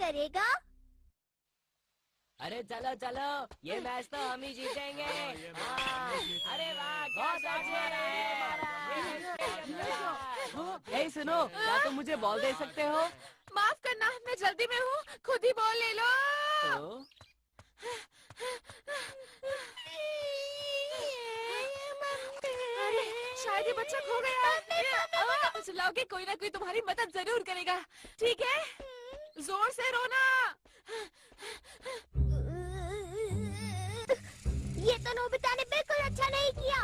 करेगा? अरे चलो चलो, ये मैच तो हम ही जीतेंगे। हाँ, अरे वाह, क्या शॉट मारा है। हे सुनो, क्या तुम मुझे बॉल दे सकते हो? माफ करना, मैं जल्दी में हूँ, खुद ही बॉल ले लो। अरे शायद ये बच्चा खो गया। चिल्लाओगे, कोई ना कोई तुम्हारी मदद जरूर करेगा, ठीक है? जोर से रोना। ये तो नोबिता ने बिल्कुल अच्छा नहीं किया।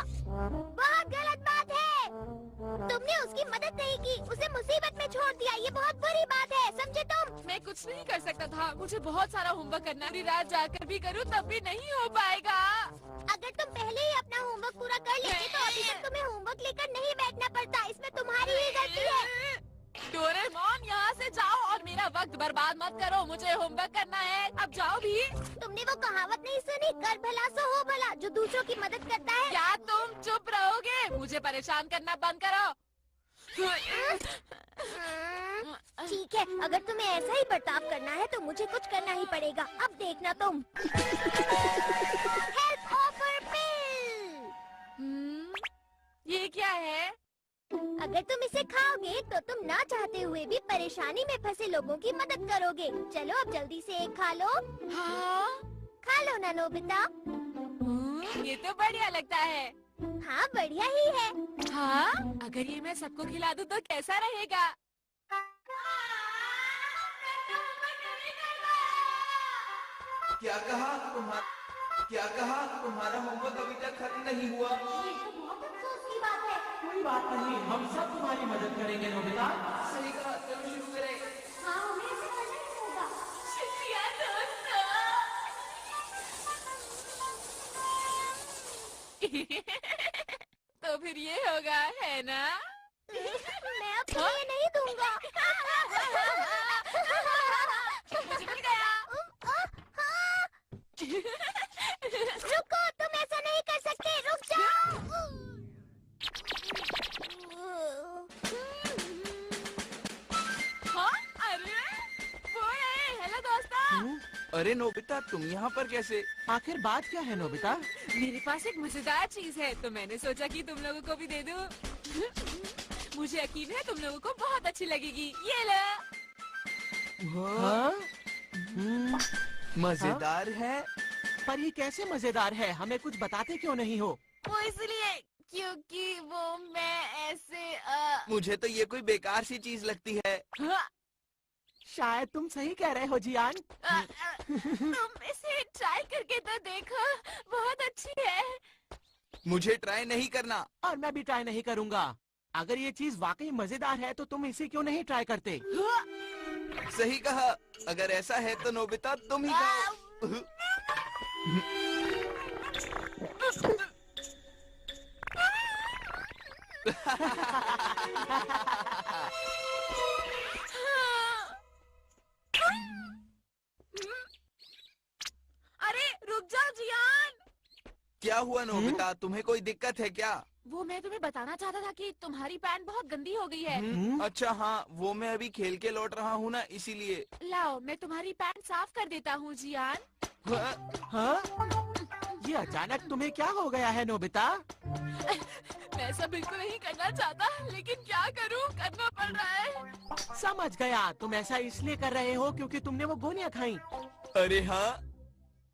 बहुत गलत बात है। तुमने उसकी मदद नहीं की, उसे मुसीबत में छोड़ दिया। ये बहुत बुरी बात है, समझे तुम? मैं कुछ नहीं कर सकता था, मुझे बहुत सारा होमवर्क करना, पूरी रात जाकर भी करूँ तब भी नहीं हो पाएगा। अगर तुम पहले ही अपना होमवर्क पूरा कर लेते तो अभी तक तुम्हें होमवर्क लेकर नहीं बैठना पड़ता। इसमें तुम्हारी ही गलती है। डोरेमोन, यहाँ से जाओ और मेरा वक्त बर्बाद मत करो, मुझे होमवर्क करना है। अब जाओ भी। तुमने वो कहावत नहीं सुनी, कर भला सो हो भला, जो दूसरों की मदद करता है। क्या तुम चुप रहोगे? मुझे परेशान करना बंद करो। ठीक है, अगर तुम्हें ऐसा ही बर्ताव करना है तो मुझे कुछ करना ही पड़ेगा। अब देखना तुम। हेल्प ऑफर पिल। ये क्या है? अगर तुम इसे खाओगे तो तुम ना चाहते हुए भी परेशानी में फंसे लोगों की मदद करोगे। चलो अब जल्दी से एक खा लो। हाँ? खा लो ना नोबिता। ये तो बढ़िया लगता है। हाँ, बढ़िया ही है। हाँ? अगर ये मैं सबको खिला दूँ तो कैसा रहेगा? क्या कहा तुम्हारा होमवर्क अभी तक खत्म नहीं हुआ? ये तो बहुत अफसोस की बात है। कोई बात नहीं, हम सब तुम्हारी मदद करेंगे नोबिता। सही कहा, चलो शुरू करें। हाँ, हमें इसे करना ही होगा। शुक्रिया दोस्तों। तो फिर ये होगा, है ना? मैं अब तुम्हें नहीं दूंगा। मुझे मिल गया। रुको, तुम ऐसा नहीं कर सकते, रुक जाओ। हाँ? अरे वो है। हेलो दोस्तों। अरे नोबिता, तुम यहाँ पर कैसे? आखिर बात क्या है नोबिता? मेरे पास एक मजेदार चीज है तो मैंने सोचा कि तुम लोगों को भी दे दूं। मुझे यकीन है तुम लोगों को बहुत अच्छी लगेगी। ये लो। हाँ? मजेदार है। पर ये कैसे मजेदार है? हमें कुछ बताते क्यों नहीं हो? वो इसलिए क्योंकि वो मैं ऐसे मुझे तो ये कोई बेकार सी चीज लगती है। हाँ, शायद तुम सही कह रहे हो जियान। तुम इसे ट्राई करके तो देखो, बहुत अच्छी है। मुझे ट्राई नहीं करना। और मैं भी ट्राई नहीं करूँगा। अगर ये चीज वाकई मजेदार है तो तुम इसे क्यों नहीं ट्राई करते? सही कहा, अगर ऐसा है तो नोबिता तुम ही खाओ। अरे रुक जाओ जियान। क्या हुआ नोबिता, तुम्हें कोई दिक्कत है क्या? वो मैं तुम्हें बताना चाहता था कि तुम्हारी पैंट बहुत गंदी हो गई है। अच्छा हाँ, वो मैं अभी खेल के लौट रहा हूँ ना, इसीलिए। लाओ, मैं तुम्हारी पैंट साफ कर देता हूँ जियान। हाँ? ये अचानक तुम्हें क्या हो गया है नोबिता? मैं ऐसा बिल्कुल नहीं करना चाहता, लेकिन क्या करूँ, करना पड़ रहा है। समझ गया, तुम ऐसा इसलिए कर रहे हो क्योंकि तुमने वो गोलियां खाई। अरे हाँ,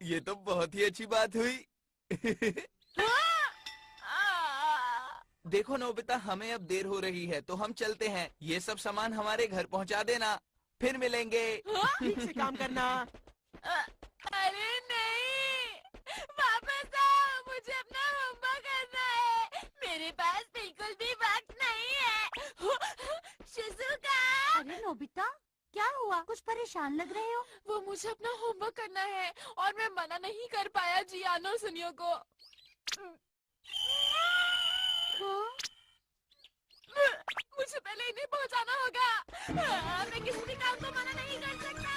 ये तो बहुत ही अच्छी बात हुई। देखो नोबिता, हमें अब देर हो रही है तो हम चलते हैं। ये सब सामान हमारे घर पहुंचा देना, फिर मिलेंगे। ठीक से काम करना। अरे नहीं, वापस आओ, मुझे अपना होमवर्क करना है। मेरे पास बिल्कुल भी वक्त नहीं है। शिज़ुका। अरे नोबिता, क्या हुआ? कुछ परेशान लग रहे हो। वो मुझे अपना होमवर्क करना है और मैं मना नहीं कर पाया जियानो सुनियो को। मुझे पहले इन्हें पहुंचाना होगा। मैं किसी भी काम को मना नहीं कर सकता।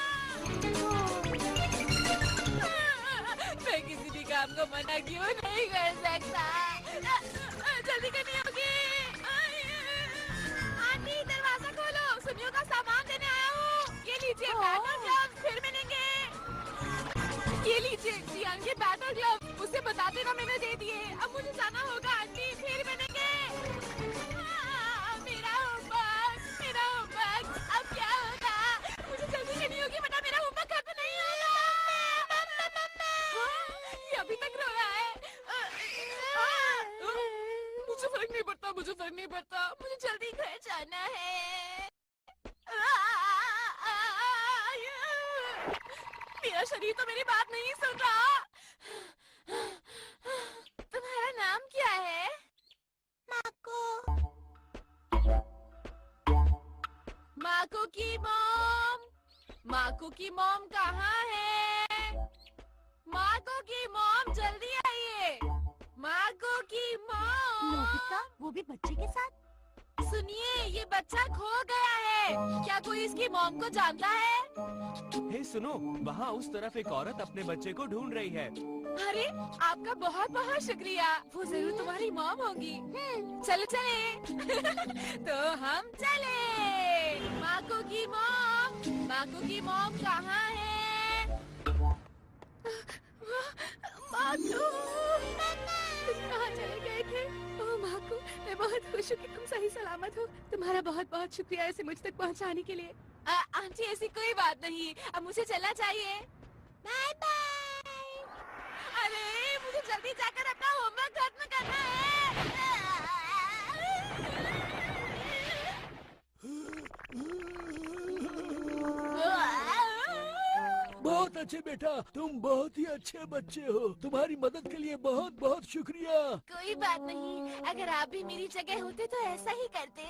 मैं किसी भी काम को मना क्यों नहीं कर सकता? जल्दी करनी होगी। आंटी, दरवाजा खोलो, सुनियो का सामान देने आया हूँ। ये लीजिए, पैटर्न नहीं पड़ता, मुझे फर्क नहीं पड़ता, मुझे जल्दी घर जाना है। मेरा शरीर तो मेरी बात नहीं सुन रहा। तुम्हारा नाम क्या है? माको। माको की मॉम। माको की मॉम कहाँ है? माको की मॉम जल्दी आइए। माको की मॉम। नोबिता, वो भी बच्चे के साथ? सुनिए, ये बच्चा खो गया है। क्या कोई इसकी मॉम को जानता है? हे सुनो, वहाँ उस तरफ एक औरत अपने बच्चे को ढूंढ रही है। अरे, आपका बहुत बहुत शुक्रिया। वो जरूर तुम्हारी मॉम होगी। चलो चले। तो हम चले। माको की मॉम कहाँ है? माको, कहाँ चले गए थे? ओह माको, मैं बहुत खुश हूँ कि तुम सही सलामत हो। तुम्हारा बहुत बहुत शुक्रिया इसे मुझ तक पहुँचाने के लिए। आंटी, ऐसी कोई बात नहीं, अब मुझे चलना चाहिए। Bye bye. अरे, मुझे जल्दी जाकर अपना होमवर्क खत्म करना है। बहुत अच्छे बेटा, तुम बहुत ही अच्छे बच्चे हो। तुम्हारी मदद के लिए बहुत बहुत शुक्रिया। कोई बात नहीं, अगर आप भी मेरी जगह होते तो ऐसा ही करते।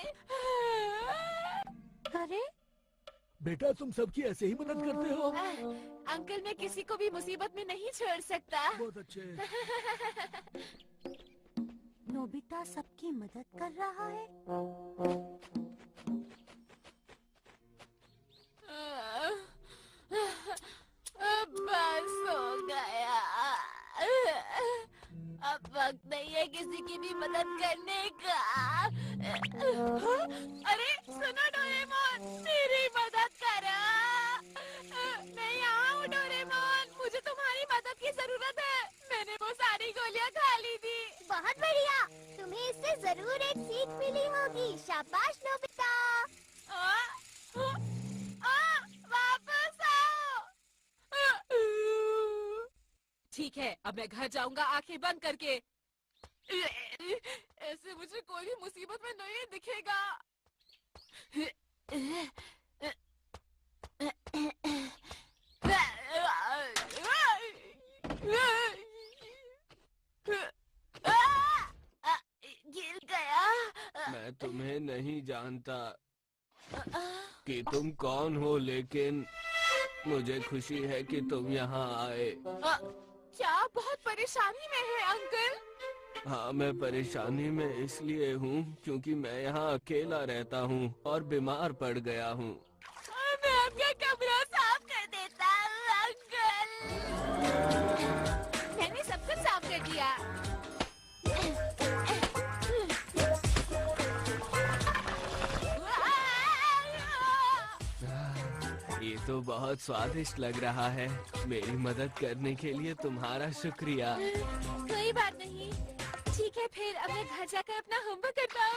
अरे बेटा, तुम सबकी ऐसे ही मदद करते हो। अंकल, मैं किसी को भी मुसीबत में नहीं छोड़ सकता। बहुत अच्छे। नोबिता सबकी मदद कर रहा है। बस हो गया। अब वक्त नहीं है किसी की भी मदद करने का। अरे सुनो डोरेमोन, मेरी मदद करो। मैं यहाँ हूँ डोरेमोन, मुझे तुम्हारी मदद की जरूरत है। मैंने वो सारी गोलियाँ खा ली थी। बहुत बढ़िया, तुम्हें इससे जरूर एक सीख मिली होगी। शाबाश नोबिता। वापस आओ। ठीक है, अब मैं घर जाऊंगा आंखें बंद करके। ऐसे मुझे कोई भी मुसीबत में नहीं दिखेगा। गिर गया। मैं तुम्हें नहीं जानता कि तुम कौन हो, लेकिन मुझे खुशी है कि तुम यहाँ आए। क्या बहुत परेशानी में है अंकल? हाँ, मैं परेशानी में इसलिए हूँ क्योंकि मैं यहाँ अकेला रहता हूँ और बीमार पड़ गया हूँ। मैं आपका कमरा साफ कर देता हूँ अंकल। मैंने सब कुछ साफ कर दिया। ये तो बहुत स्वादिष्ट लग रहा है। मेरी मदद करने के लिए तुम्हारा शुक्रिया। कोई बात नहीं। ठीक है, फिर अब मैं घर जाकर अपना होमवर्क करता हूँ।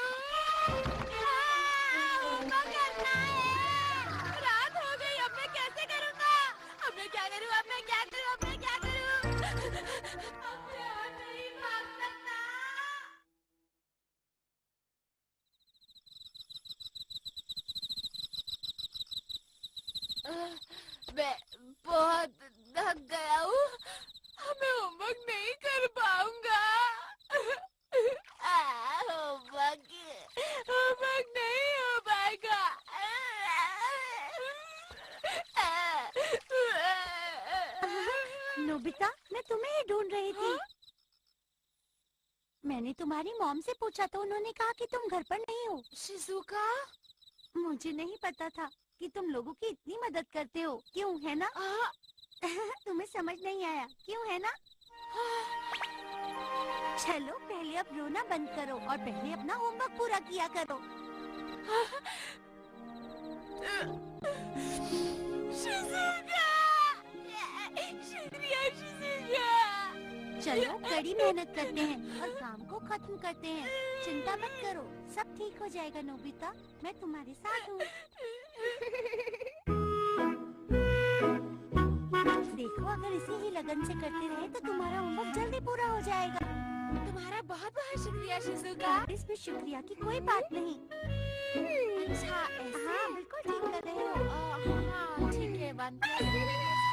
होमवर्क करना है। रात हो गई, अब मैं कैसे करूँगा? अब मैं क्या करूँ? अब मैं क्या करूँ? अब मैं क्या करूँ? अब मैं और नहीं भाग सकता। मैं बहुत थक गया हूँ। मैं होमवर्क नहीं कर पाऊंगा। होमवर्क नहीं हो पाएगा। नोबिता, मैं तुम्हें ही ढूंढ रही थी। मैंने तुम्हारी मॉम से पूछा तो उन्होंने कहा कि तुम घर पर नहीं हो। शिजुका, मुझे नहीं पता था कि तुम लोगों की इतनी मदद करते हो। क्यों, है ना? तुम्हें समझ नहीं आया, क्यों, है ना? चलो पहले अब रोना बंद करो और पहले अपना होमवर्क पूरा किया करो। शिजुका, शुक्रिया शिजुका। चलो कड़ी मेहनत करते हैं और काम को खत्म करते हैं। चिंता मत करो, सब ठीक हो जाएगा नोबिता, मैं तुम्हारे साथ हूँ। देखो, अगर इसी ही लगन से करते रहे तो तुम्हारा होमवर्क जल्दी पूरा हो जाएगा। तुम्हारा बहुत बहुत शुक्रिया शुक्रिया शिजुका। इसमें शुक्रिया की कोई बात नहीं। अच्छा ऐसे? हाँ बिल्कुल ठीक कर रहे हो। हाँ ठीक है 1 +